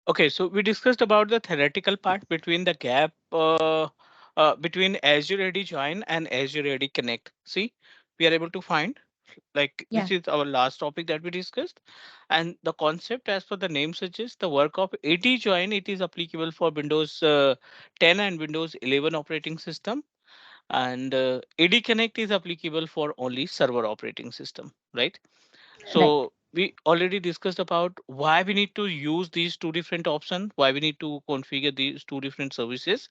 Okay, so we discussed about the theoretical part between the gap between Azure AD Join and Azure AD Connect. See, we are able to find like Yeah, this is our last topic that we discussed, and the concept as per the name suggests the work of AD Join. It is applicable for Windows 10 and Windows 11 operating system, and AD Connect is applicable for only server operating system, right? right, So we already discussed about why we need to use these two different options, why we need to configure these two different services.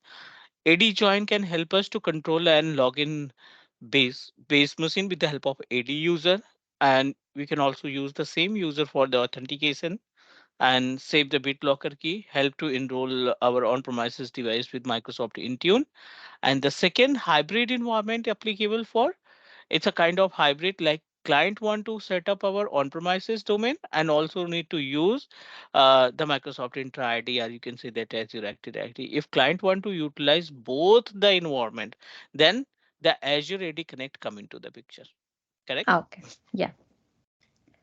AD join can help us to control and log in base machine with the help of AD user, and we can also use the same user for the authentication and save the BitLocker key, help to enroll our on-premises device with Microsoft Intune. And the second hybrid environment applicable for, it's a kind of hybrid, like client want to set up our on-premises domain and also need to use the Microsoft Intra ID, or you can say that Azure Active Directory. If client want to utilize both the environment, then the Azure AD Connect come into the picture. Correct. okay, yeah.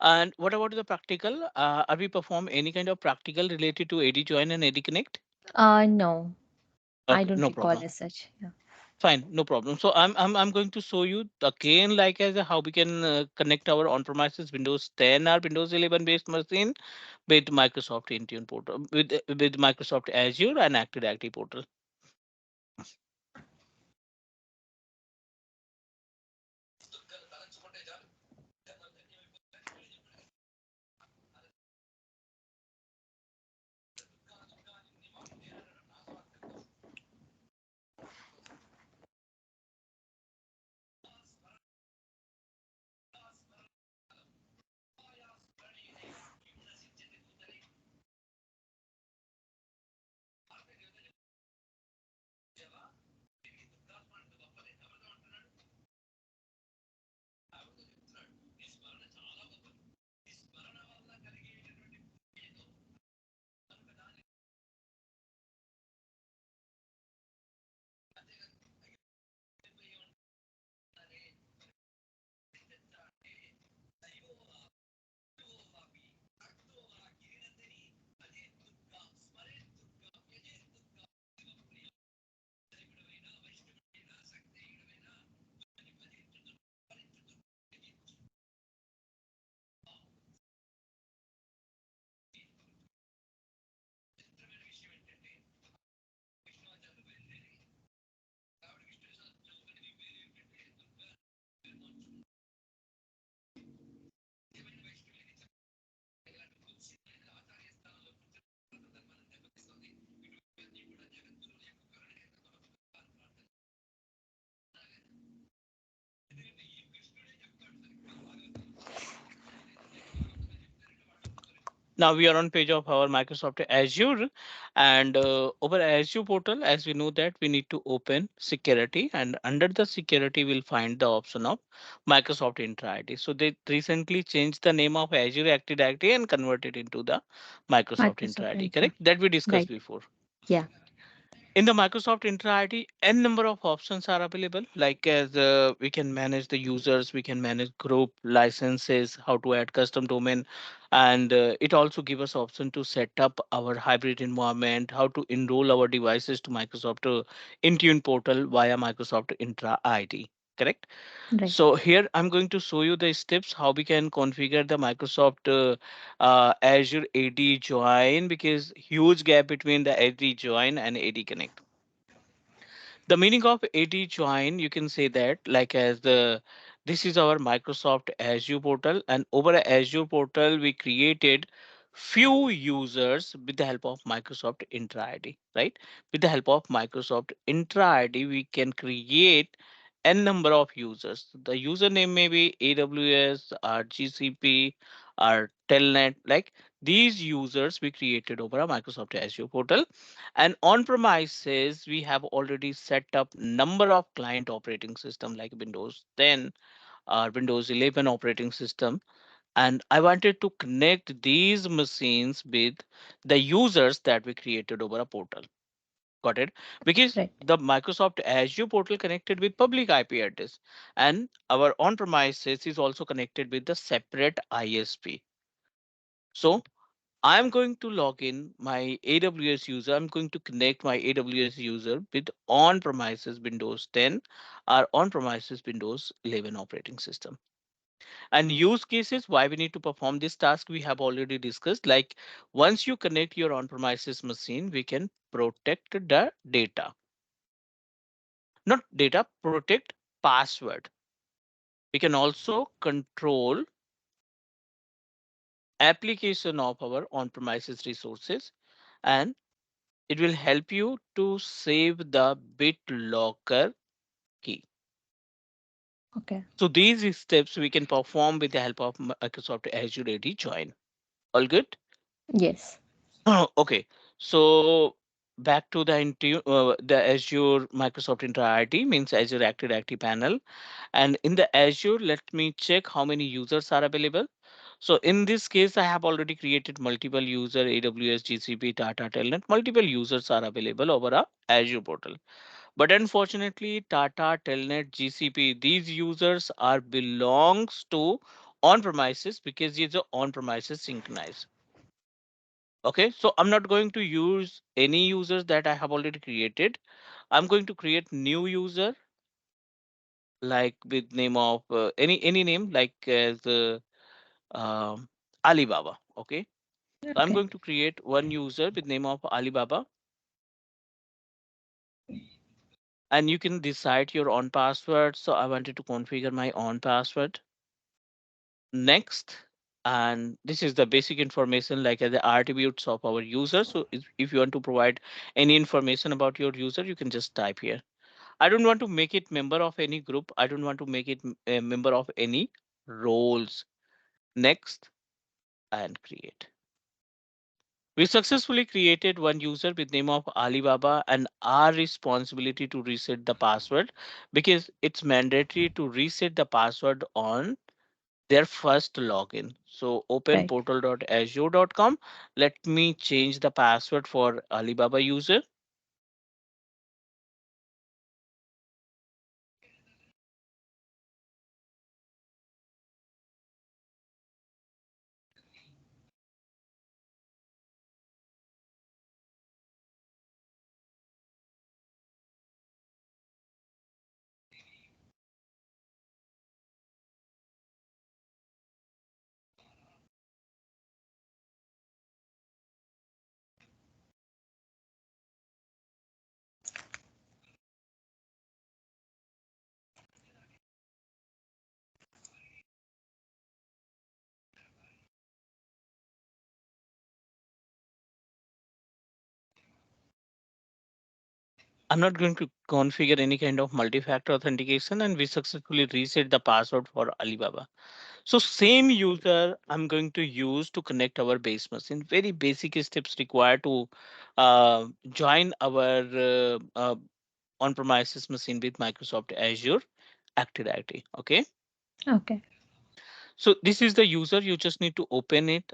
And what about the practical? Are we perform any kind of practical related to AD Join and AD Connect? No, I Okay, don't no recall problem. as such. Yeah. Fine, no problem. So I'm going to show you again like as a how we can connect our on-premises Windows 10 or Windows 11 based machine with Microsoft Intune portal with Microsoft Azure and Active Directory portal. Now we are on page of our Microsoft Azure, and over Azure portal, as we know that we need to open security, and under the security we'll find the option of Microsoft Intra ID. So they recently changed the name of Azure Active Directory and converted into the Microsoft Intra Microsoft ID. Intra. Correct? That we discussed Right. before. Yeah. In the Microsoft Intra ID, n number of options are available. Like as we can manage the users, we can manage group licenses, how to add custom domain, and it also gives us option to set up our hybrid environment, how to enroll our devices to Microsoft Intune portal via Microsoft Intra ID. Correct. Right. So here I'm going to show you the steps how we can configure the Microsoft Azure AD join, because huge gap between the AD join and AD connect. The meaning of AD join, you can say that like as the this is our Microsoft Azure portal, and over Azure portal we created few users with the help of Microsoft Intra ID, right? With the help of Microsoft Intra ID, we can create n number of users. The username may be AWS or GCP or Telnet, like these users we created over a Microsoft Azure portal. And on premises, we have already set up number of client operating system like Windows 10 or Windows 11 operating system. And I wanted to connect these machines with the users that we created over a portal. Got it? Because Right. the Microsoft Azure portal connected with public IP address, and our on premises is also connected with the separate ISP. So I'm going to log in my AWS user. I'm going to connect my AWS user with on-premises Windows 10 or on-premises Windows 11 operating system. And use cases why we need to perform this task we have already discussed. Like once you connect your on-premises machine, we can protect the data, not data, protect password. We can also control application of our on-premises resources, and it will help you to save the BitLocker key. Okay. So these steps we can perform with the help of Microsoft Azure AD Join. All good? Yes. Okay. So back to the Azure Microsoft Intra-ID means Azure Active Directory panel. And in the Azure, let me check how many users are available. So in this case, I have already created multiple user AWS, GCP, Tata, Telnet. Multiple users are available over a Azure portal. But unfortunately, Tata, Telnet, GCP, these users are belongs to on-premises because these are on-premises synchronized. Okay, so I'm not going to use any users that I have already created. I'm going to create new user like with name of any name like as Alibaba. Okay, so I'm Okay. going to create one user with name of Alibaba, and you can decide your own password. So I wanted to configure my own password. Next, and this is the basic information like the attributes of our user. So if you want to provide any information about your user, you can just type here. I don't want to make it member of any group. I don't want to make it a member of any roles. Next and create. We successfully created one user with name of Alibaba and our responsibility to reset the password because it's mandatory to reset the password on their first login. So open Right. portal.azure.com. Let me change the password for Alibaba user. I'm not going to configure any kind of multi-factor authentication, and we successfully reset the password for Alibaba. So same user I'm going to use to connect our base machine. Very basic steps required to join our on-premises machine with Microsoft Azure Active Directory. Okay. Okay. So this is the user. You just need to open it,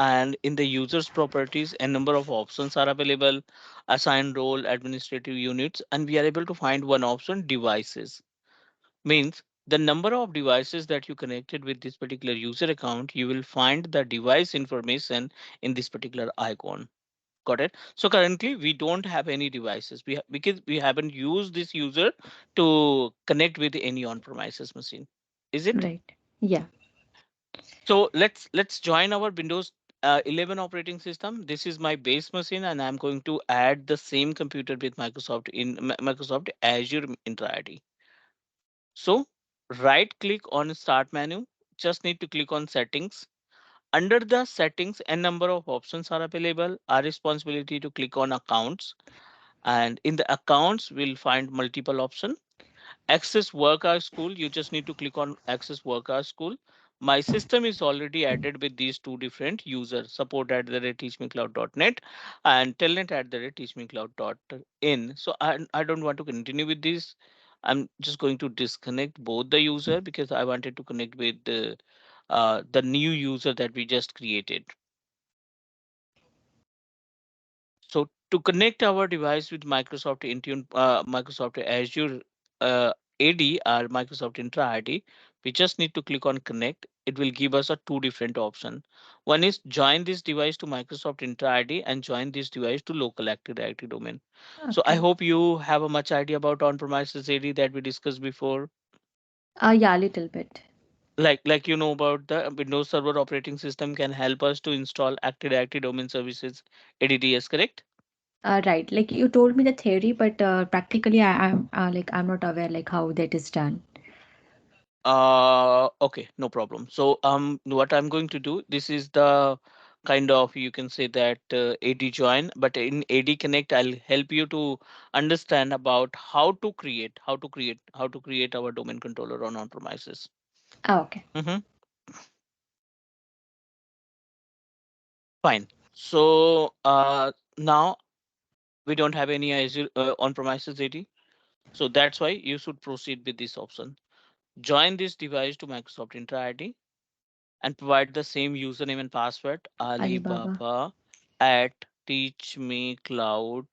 and in the user's properties, a number of options are available: assign role, administrative units, and we are able to find one option: devices. Means the number of devices that you connected with this particular user account, you will find the device information in this particular icon. Got it? So currently we don't have any devices because we haven't used this user to connect with any on-premises machine. Is it? Right. Yeah. So let's join our Windows 11 operating system. This is my base machine, and I'm going to add the same computer with Microsoft Azure Intra-ID. So right click on Start menu. Just need to click on Settings. Under the settings, a number of options are available. Our responsibility to click on Accounts, and in the accounts, we'll find multiple options. Access work hour school, you just need to click on access work hour school. My system is already added with these two different users, support at the rate teachmecloud.net and telnet at the rate teachmecloud.in. So I don't want to continue with this. I'm just going to disconnect both the user because I wanted to connect with the new user that we just created. So to connect our device with Microsoft Azure AD or Microsoft Intra ID, We just need to click on connect. It will give us a two different option. One is join this device to Microsoft Intra ID and join this device to local Active Directory domain. So I Okay. hope you have a much idea about on-premises AD that we discussed before. Yeah, a little bit. Like you know about the Windows Server operating system can help us to install Active Directory domain services ADDS, correct? Right. Like you told me the theory, but practically, I'm like I'm not aware like how that is done. Okay, no problem. So what I'm going to do, this is the kind of, you can say that AD join, but in AD Connect, I'll help you to understand about how to create our domain controller on premises. Okay. Mm-hmm. Fine. So now we don't have any Azure on premises AD. So that's why you should proceed with this option. Join this device to Microsoft Intra ID and provide the same username and password Alibaba. alibaba at teachmecloud.in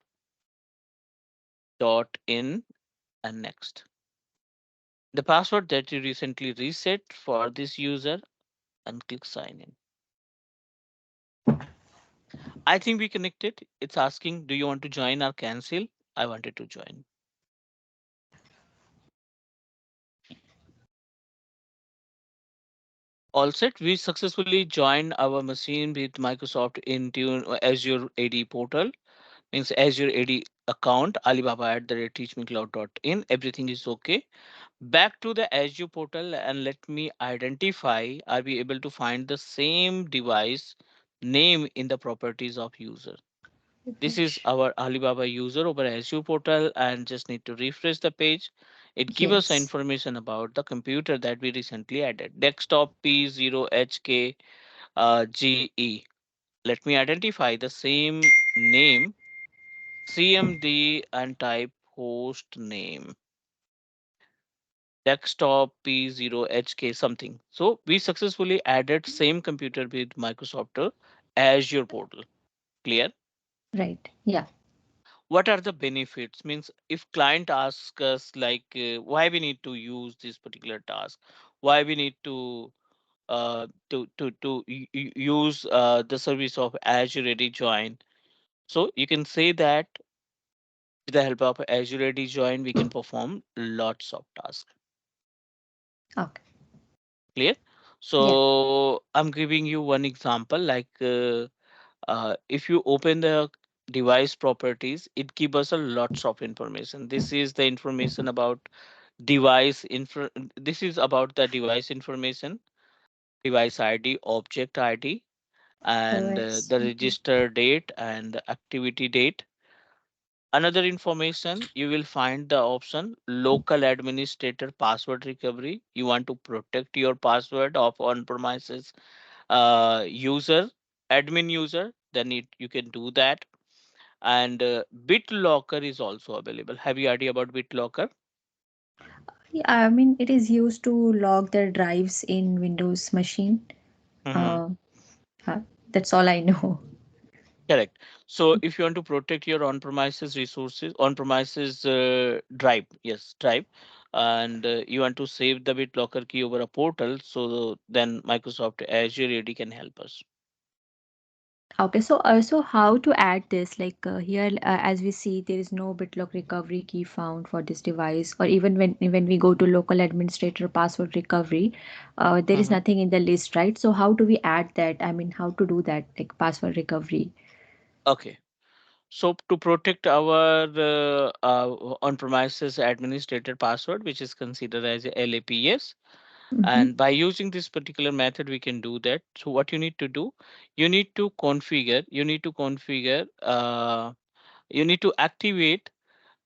and next. The password that you recently reset for this user and click sign in. I think we connected. It's asking, do you want to join or cancel? I wanted to join. All set. We successfully joined our machine with Microsoft Intune Azure AD portal, means Azure AD account, Alibaba at the teachmecloud.in. Everything is okay. Back to the Azure portal and let me identify, are we able to find the same device name in the properties of user? This is Refresh. our Alibaba user over Azure portal and just need to refresh the page. It gives us Yes. information about the computer that we recently added. Desktop P0HK GE. Let me identify the same name, CMD and type host name. Desktop P0HK something. So we successfully added same computer with Microsoft Azure portal. Clear? Right. Yeah. What are the benefits? Means if client asks us like why we need to use this particular task, why we need to use the service of Azure Ready Join. So you can say that with the help of Azure Ready Join, we can perform lots of tasks. Okay. Clear? Yeah. So I'm giving you one example like if you open the device properties, it gives us a lots of information. This is the information about this is about the device information, device ID, object ID, and OS. the Okay. register date and activity date. Another information, you will find the option local administrator password recovery. You want to protect your password of on premises user, admin user, then you can do that. And BitLocker is also available. Have you idea about BitLocker? Yeah, I mean, it is used to log the drives in Windows machine. Hmm. Uh, uh, that's all I know. Correct. So if you want to protect your on-premises resources, on-premises drive, yes, drive, and you want to save the BitLocker key over a portal, so then Microsoft Azure AD can help us. Okay, so how to add this? Like here, as we see, there is no BitLock recovery key found for this device, or even when we go to local administrator password recovery, there is Mhm. nothing in the list, right? So how do we add that? I mean, how to do that, like password recovery? Okay. So to protect our on-premises administrator password, which is considered as a LAPS, Mm-hmm. and by using this particular method, we can do that. So what you need to do, you need to activate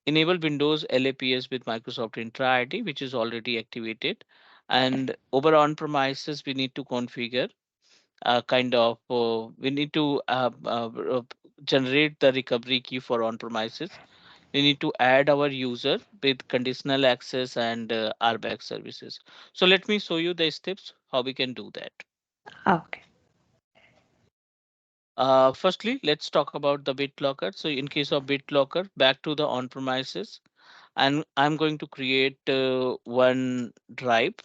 enable Windows LAPS with Microsoft Intra ID, which is already activated. Okay. And over on premises, we need to configure we need to generate the recovery key for on premises. We need to add our user with conditional access and RBAC services. So let me show you the steps how we can do that. Okay. Firstly, let's talk about the BitLocker. So in case of BitLocker, back to the on premises, and I'm going to create one drive.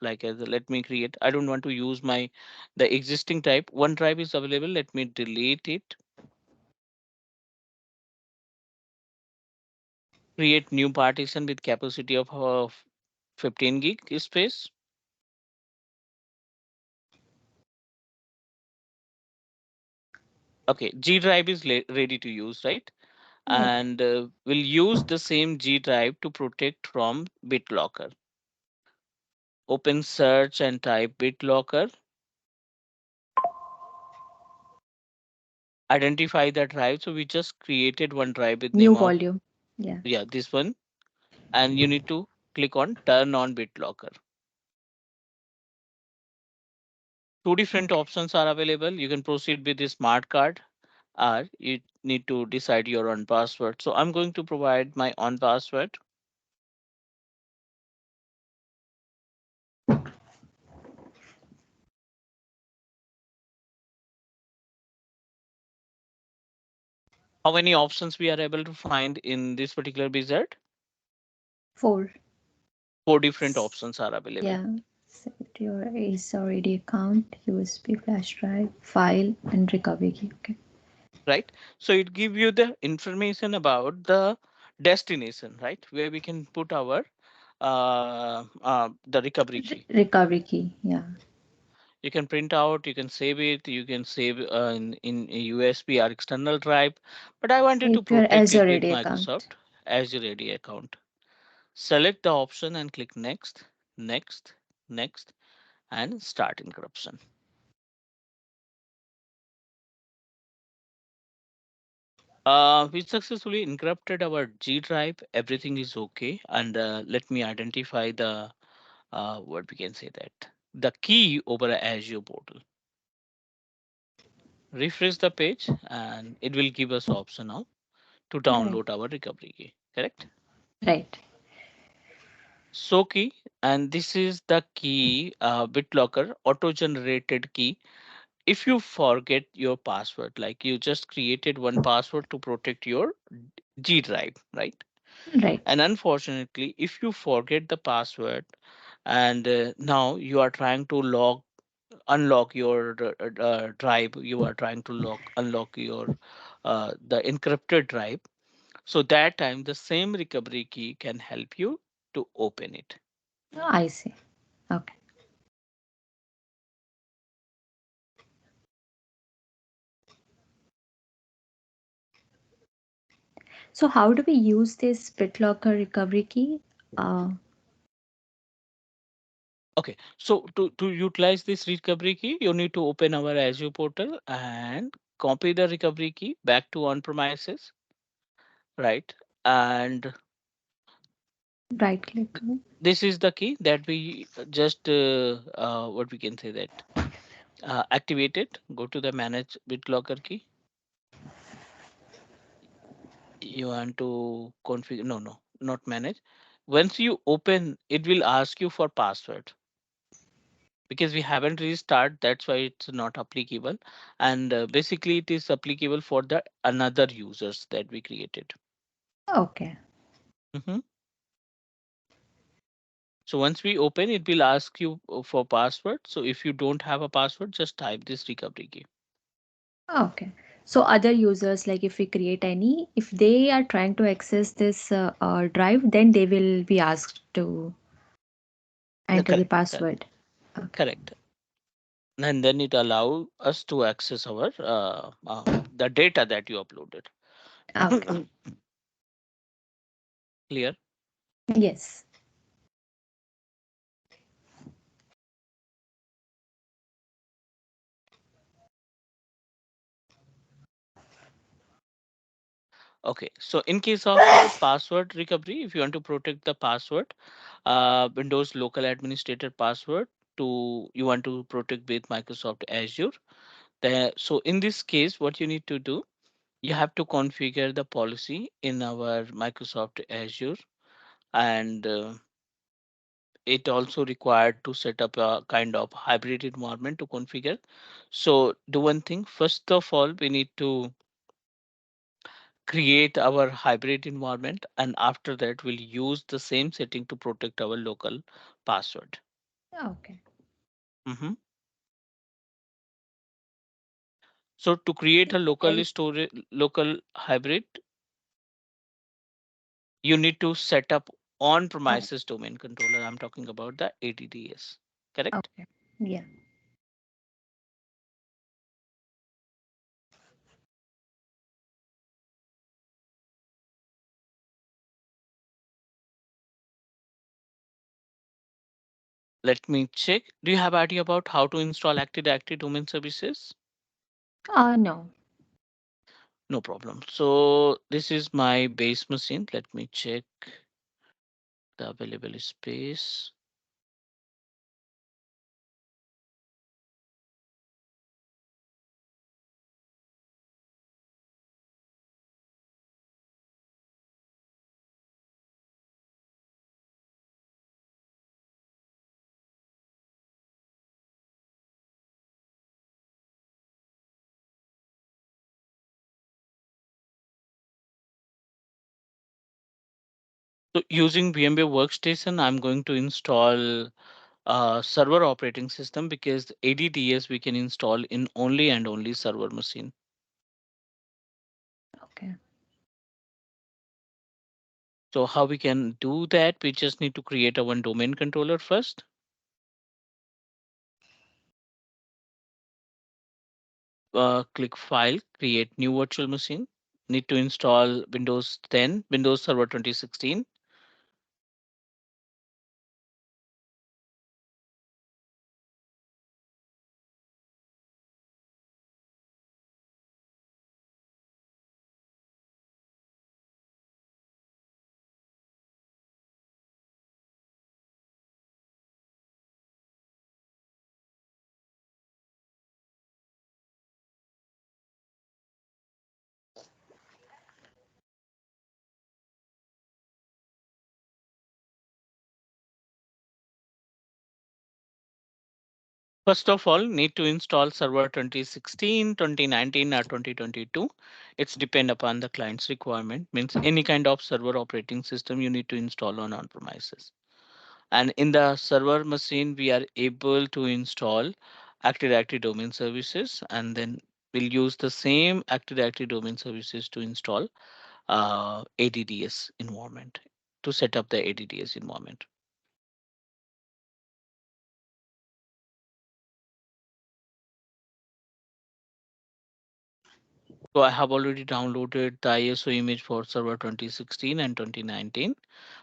like as let me create. I don't want to use my the existing type. One drive is available. Let me delete it. Create new partition with capacity of 15 gig space. Okay, G drive is ready to use, right? Right. And we'll use the same G drive to protect from BitLocker. Open search and type BitLocker. Identify the drive. So we just created one drive with New name of, volume. Yeah. yeah, this one. And you need to click on turn on BitLocker. Two different Okay. options are available. You can proceed with the smart card, or you need to decide your own password. So I'm going to provide my own password. How many options we are able to find in this particular wizard? 4. Four different options are available, Yeah. Set your is already account, USB flash drive, file, and recovery key. Okay. right? So it give you the information about the destination, right? Where we can put our the recovery key. Recovery key. Yeah. You can print out, you can save it, you can save in a USB or external drive. But I wanted to Save your protect Azure it with already account. Microsoft Azure AD account. Select the option and click next, next, next, and start encryption. We successfully encrypted our G drive. Everything is okay. And let me identify the what we can say that the key over a Azure portal. Refresh the page and it will give us option now to Right. download our recovery key. Correct? Right. So key, and this is the key BitLocker auto generated key. If you forget your password, like you just created one password to protect your G drive, right? Right. And unfortunately, if you forget the password and now you are trying to unlock your drive, you are trying to unlock your the encrypted drive. So that time the same recovery key can help you to open it. Oh, I see. Okay. So how do we use this BitLocker recovery key? Uh, Okay, so to utilize this recovery key, you need to open our Azure portal and copy the recovery key back to on premises, right? And right click. this is the key that we just what we can say that activate it. Go to the manage BitLocker key. You want to configure? No, no, not manage. Once you open, it will ask you for password because we haven't restart. That's why it's not applicable. And basically, it is applicable for the another users that we created. Okay. Mhm. So once we open, it will ask you for password. So if you don't have a password, just type this recovery key. Okay. So other users, like if we create any, if they are trying to access this drive, then they will be asked to enter the Correct. password. Okay. Correct. And then it allow us to access our the data that you uploaded. Okay. Clear? Yes. Okay, so in case of password recovery, if you want to protect the password, Windows local administrator password to you want to protect with Microsoft Azure. So in this case, what you need to do, you have to configure the policy in our Microsoft Azure, and it also required to set up a kind of hybrid environment to configure. So do one thing. First of all, we need to create our hybrid environment, and after that we'll use the same setting to protect our local password. Okay. Mhm. So to create a local Help. storage, local hybrid, you need to set up on Oh, premises domain controller. I'm talking about the ADDS. Correct? okay. Yeah. Let me check. Do you have idea about how to install Active Directory domain services? No. No problem. So this is my base machine. Let me check the available space. So using VMware Workstation, I'm going to install server operating system because ADDS we can install in only and only server machine. Okay. So how we can do that? We just need to create a one domain controller first. Click File, create new virtual machine. Need to install Windows 10, Windows Server 2016. First of all, need to install Server 2016, 2019, or 2022. It's depend upon the client's requirement. Means any kind of server operating system you need to install on premises. And in the server machine, we are able to install Active Directory domain services, and then we'll use the same Active Directory domain services to install ADDS environment to set up the ADDS environment. So I have already downloaded the ISO image for server 2016 and 2019,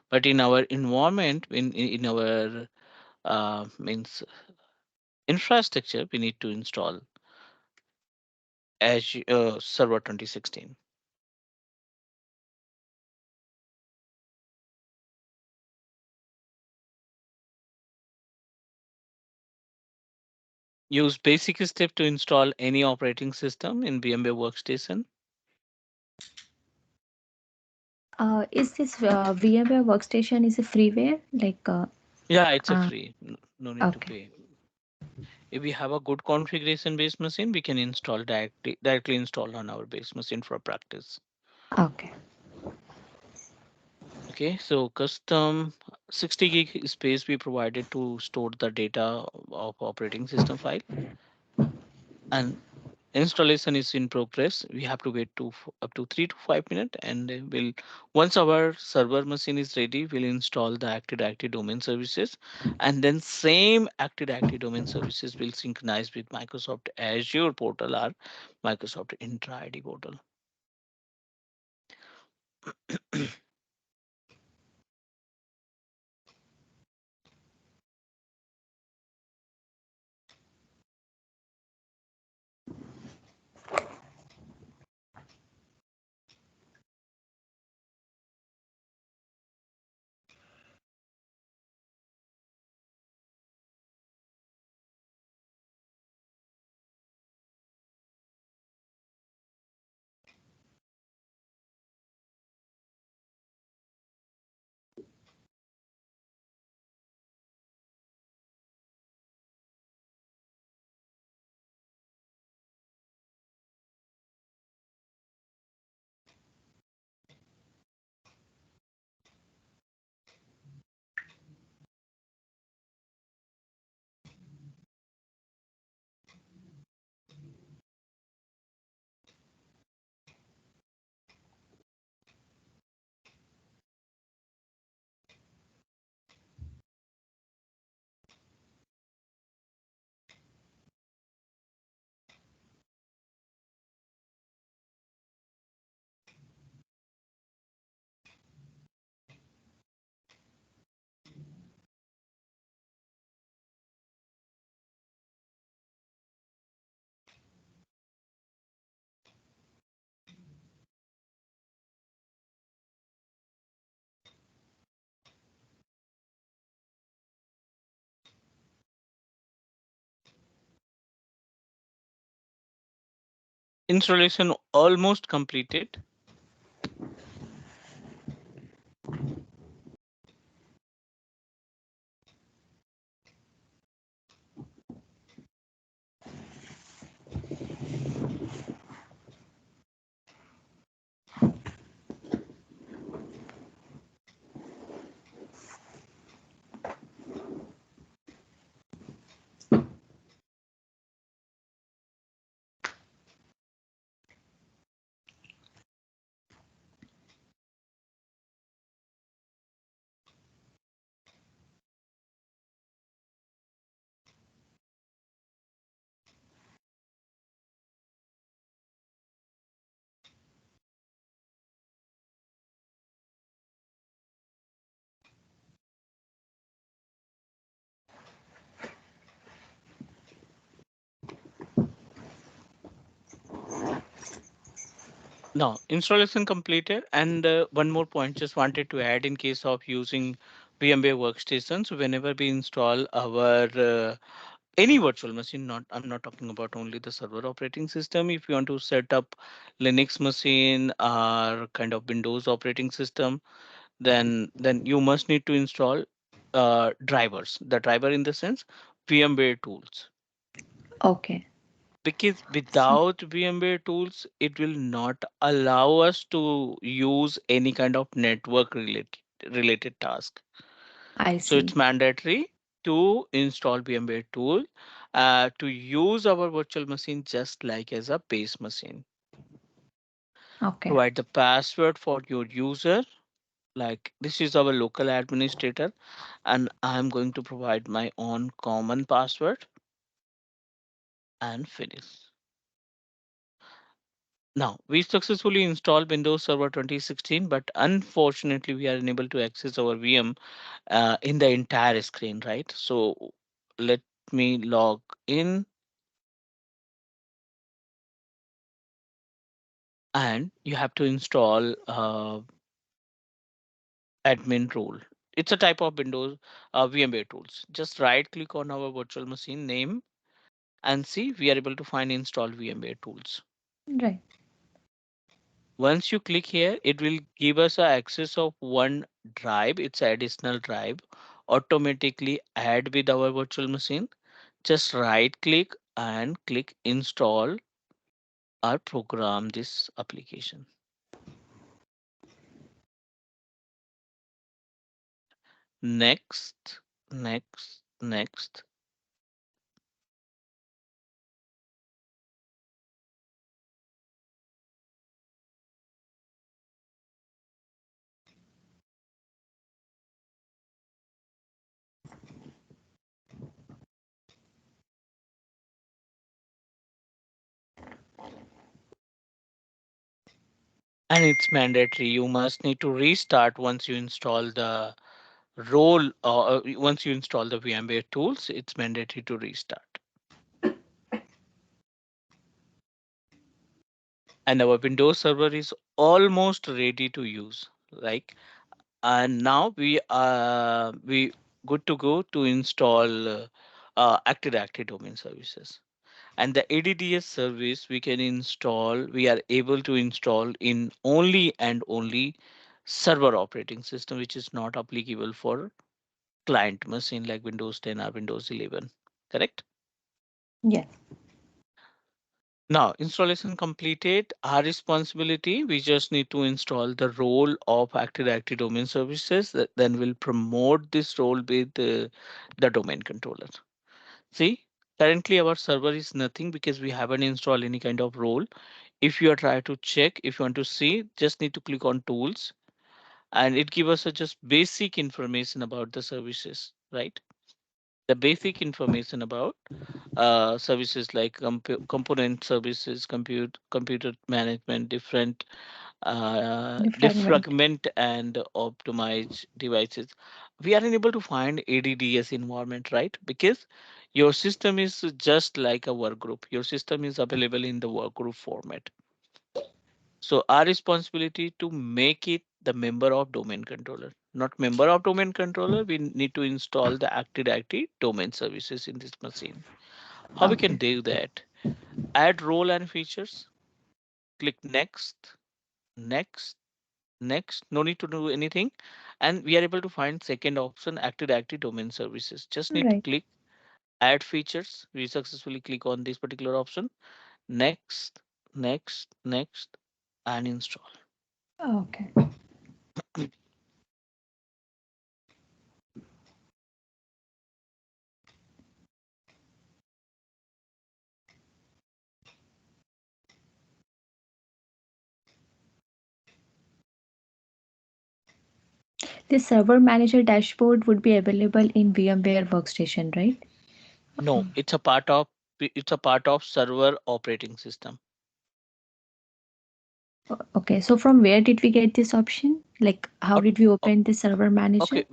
but in our environment, in our means infrastructure, we need to install Azure server 2016. Use basic step to install any operating system in VMware Workstation. Is this VMware Workstation is a freeware? Yeah, it's a Uh, free, no need to okay. pay. If we have a good configuration based machine, we can install directly install on our base machine for practice. Okay. Okay, so custom 60 gig space we provided to store the data of operating system file, and installation is in progress. We have to wait up to 3 to 5 minutes, and we'll once our server machine is ready, we'll install the Active Directory domain services, and then same Active Directory domain services will synchronize with Microsoft Azure portal or Microsoft Intra ID portal. Installation almost completed. Now, installation completed. And one more point just wanted to add in case of using VMware workstations, whenever we install our any virtual machine, not I'm not talking about only the server operating system. If you want to set up Linux machine or kind of Windows operating system, then you must need to install drivers. The driver in the sense VMware tools, Okay. because So without VMware tools, it will not allow us to use any kind of network related task. I So it's see. mandatory to install VMware tool to use our virtual machine just like as a base machine. Okay. Provide the password for your user. Like this is our local administrator, and I'm going to provide my own common password and finish. Now, we successfully installed Windows Server 2016, but unfortunately, we are unable to access our VM in the entire screen, right? So let me log in, and you have to install admin role. It's a type of Windows VMware tools. Just right click on our virtual machine name and see we are able to find install VMware tools. Right. Once you click here, it will give us a access of one drive. It's an additional drive automatically add with our virtual machine. Just right click and click install or program this application. Next, next. And it's mandatory. You must need to restart once you install the role or once you install the VMware tools, it's mandatory to restart. And our Windows server is almost ready to use. Like, and now we good to go to install Active Directory domain services. And the ADDS service we can install, we are able to install in only and only server operating system, which is not applicable for client machine like Windows 10 or Windows 11. Correct? Yes. Now, installation completed. Our responsibility, we just need to install the role of Active Directory domain services. Then we'll promote this role with the domain controller. See, currently our server is nothing because we haven't installed any kind of role. If you are trying to check, if you want to see, just need to click on tools, and it gives us a just basic information about the services, right? The basic information about services like component services, computer management, different Defragment. defragment and optimize devices. We are unable to find ADDS environment, right? Because your system is just like a work group. Your system is available in the work group format. So our responsibility to make it the member of domain controller, not member of domain controller. We need to install the Active Directory domain services in this machine. How we can Okay. do that? Add role and features. click next, next, next. No need to do anything. And we are able to find second option, active domain services. Just need to Right. click add features. We successfully click on this particular option. Next, next, next, and install. Okay. This server manager dashboard would be available in VMware Workstation, right? No, it's a part of server operating system. Okay, so from where did we get this option? Like, how Out- did we o- open the server manager? Okay,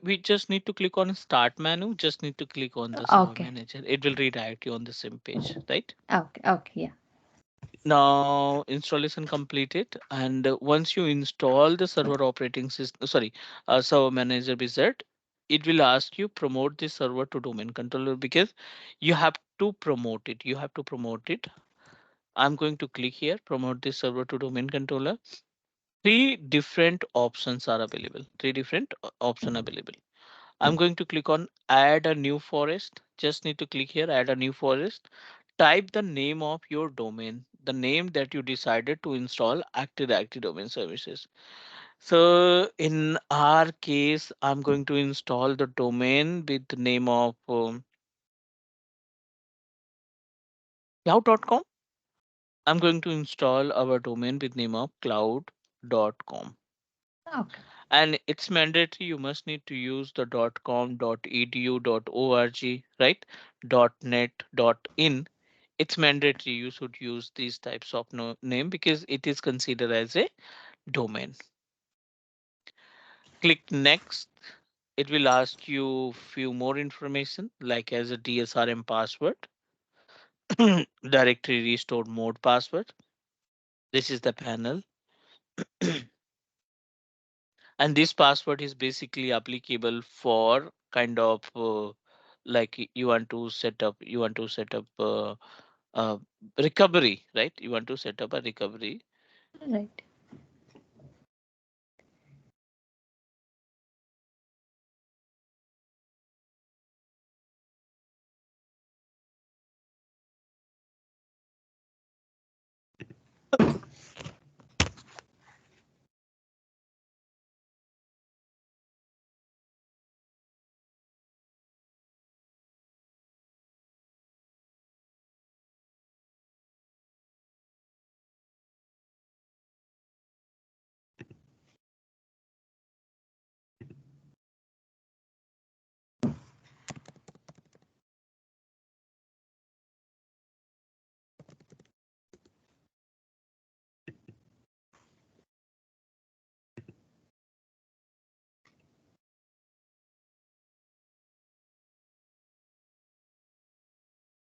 we just need to click on start menu. Just need to click on the server Okay, manager. It will redirect you on the same page, right? okay, okay, yeah. Now installation completed, and once you install the server operating system, sorry, server manager wizard, it will ask you promote the server to domain controller because you have to promote it. You have to promote it. I'm going to click here, promote this server to domain controller. Three different options are available. Three different option available. I'm going to click on add a new forest. Just need to click here, add a new forest. Type the name of your domain, the name that you decided to install active domain services. So in our case, I'm going to install the domain with the name of cloud.com. I'm going to install our domain with name of cloud.com. Okay, And it's mandatory, you must need to use the .com, .edu, .org, right? .net, .in. It's mandatory you should use these types of name because it is considered as a domain. Click next. It will ask you few more information like as a DSRM password, directory restore mode password. This is the panel. And this password is basically applicable for kind of like you want to set up recovery, right? You want to set up a recovery. right.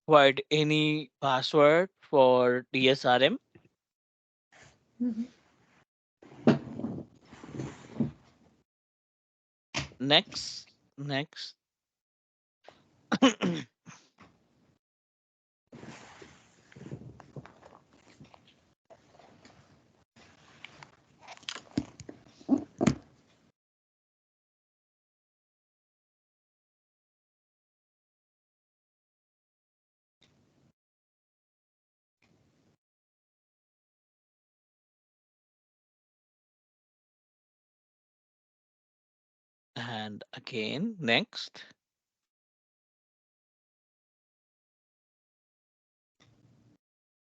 Provide any password for DSRM. Mhm. Next, next. And again, next.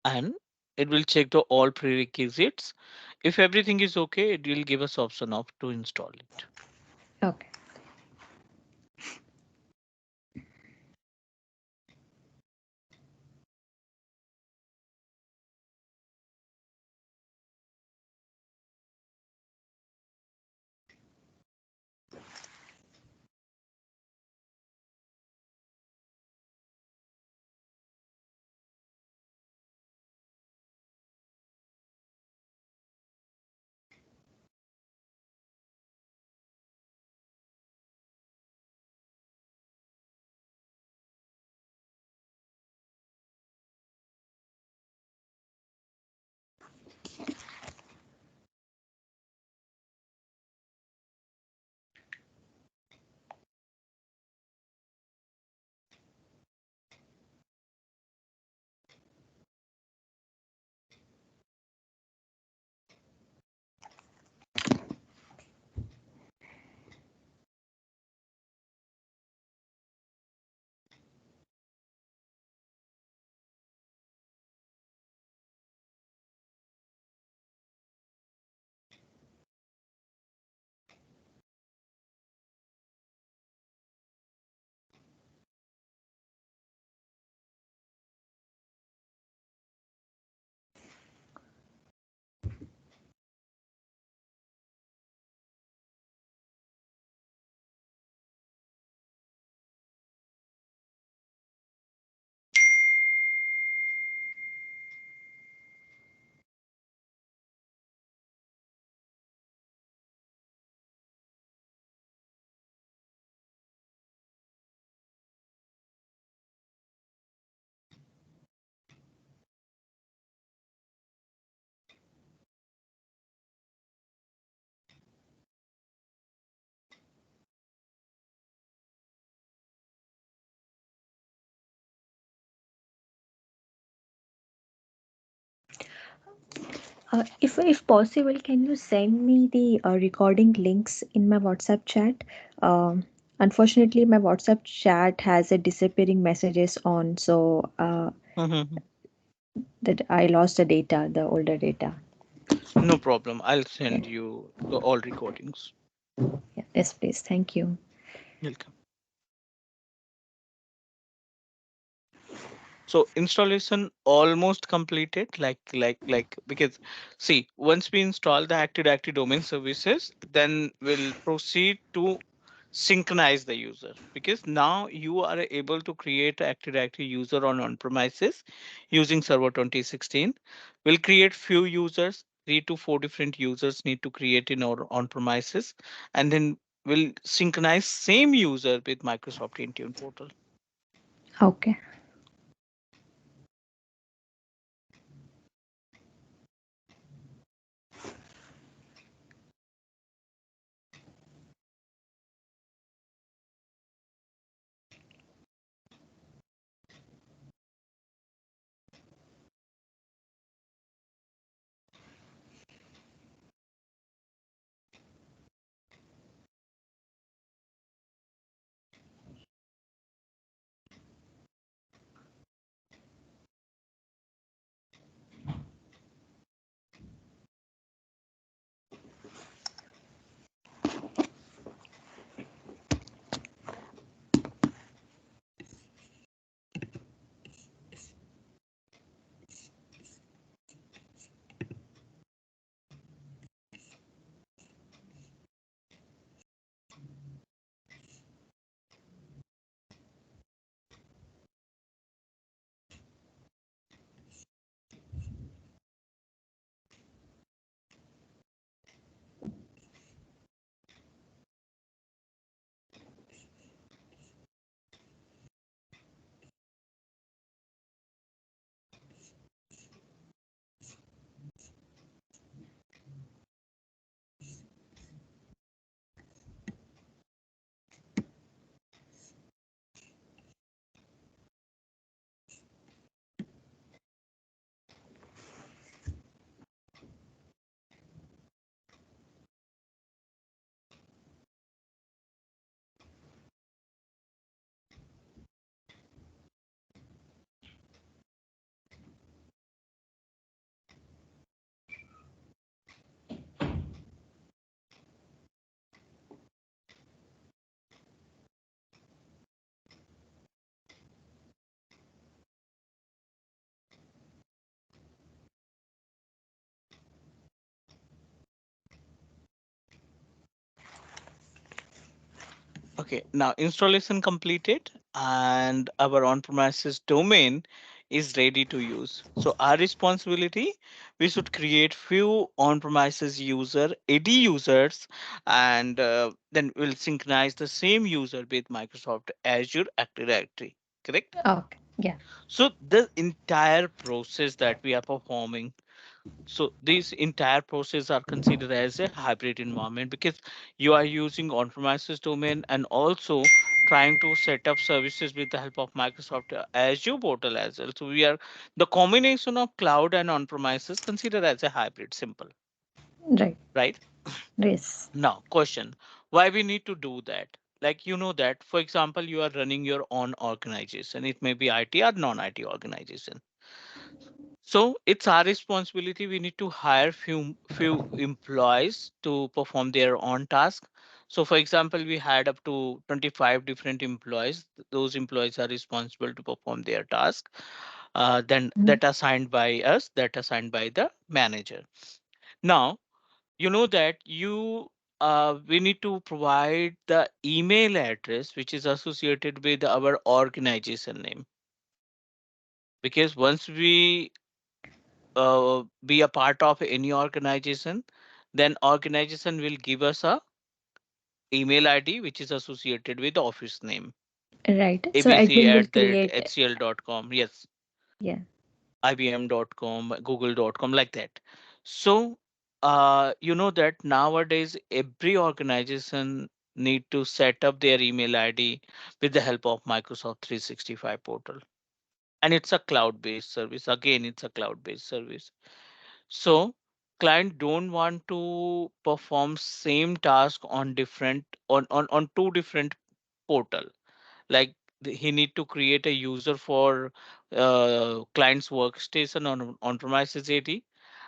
And it will check the all prerequisites. If everything is okay, it will give us option of to install it. Okay. If possible, can you send me the recording links in my WhatsApp chat? Um, Unfortunately, my WhatsApp chat has a disappearing messages on, so Mhm. that I lost the data, the older data. No problem. I'll Yeah. send you all recordings. Yeah. Yes, please. Thank you. Welcome. So installation almost completed, because see, once we install the Active Directory domain services, then we'll proceed to synchronize the user, because now you are able to create an Active Directory user on premises using Server 2016. We'll create few users, 3 to 4 different users need to create in our on premises, and then we'll synchronize same user with Microsoft Intune portal. Okay. Okay, now installation completed and our on-premises domain is ready to use. So our responsibility, we should create few on-premises user, AD users, and then we'll synchronize the same user with Microsoft Azure Active Directory. Correct? Okay. Yeah. So the entire process that we are performing, so these entire process are considered as a hybrid environment, because you are using on-premises domain and also trying to set up services with the help of Microsoft Azure portal as well. So we are the combination of cloud and on-premises considered as a hybrid. Simple, Right. right? Yes. Now, question: why we need to do that? Like, you know that, for example, you are running your own organization. It may be IT or non-IT organization. So it's our responsibility. We need to hire few employees to perform their own task. So for example, we had up to 25 different employees. Those employees are responsible to perform their task. Then Mhm. that assigned by us, that assigned by the manager. Now you know that you we need to provide the email address which is associated with our organization name, because once we be a part of any organization, then organization will give us a email ID which is associated with the office name, Right. So abc admin will at the create. hcl.com, yes, Yeah. ibm.com, google.com, like that. So you know that nowadays every organization need to set up their email ID with the help of Microsoft 365 portal, and it's a cloud based service. Again, it's a cloud based service. So client don't want to perform same task on different on two different portal. Like he need to create a user for client's workstation on premises AD,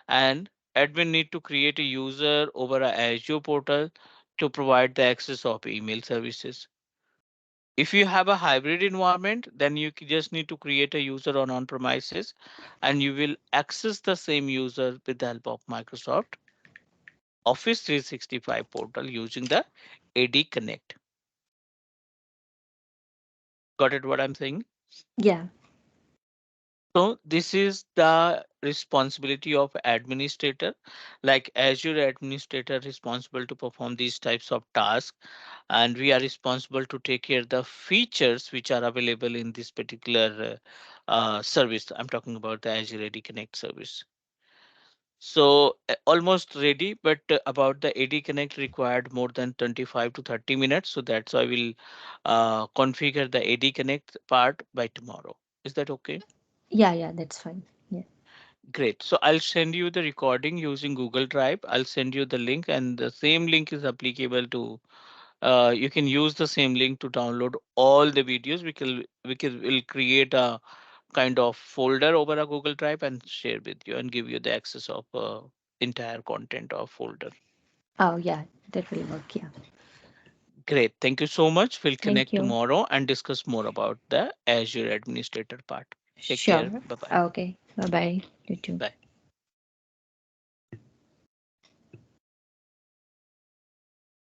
and admin need to create a user over a Azure portal to provide the access of email services. If you have a hybrid environment, then you just need to create a user on premises, and you will access the same user with the help of Microsoft Office 365 portal using the AD Connect. Got it what I'm saying? Yeah. So this is the responsibility of administrator, like Azure administrator responsible to perform these types of tasks, and we are responsible to take care of the features which are available in this particular service. I'm talking about the Azure AD Connect service. So almost ready, but about the AD Connect required more than 25 to 30 minutes. So that's why we'll configure the AD Connect part by tomorrow. Is that okay? Yeah, yeah, that's fine. Yeah. Great. So I'll send you the recording using Google Drive. I'll send you the link, and the same link is applicable to. You can use the same link to download all the videos. We'll create a kind of folder over a Google Drive and share with you and give you the access of entire content of folder. Oh, yeah, that will work. Yeah. Great. Thank you so much. We'll Thank connect you. tomorrow and discuss more about the Azure Administrator part. Take care. Sure. Bye bye. Okay. Bye bye. You too. Bye.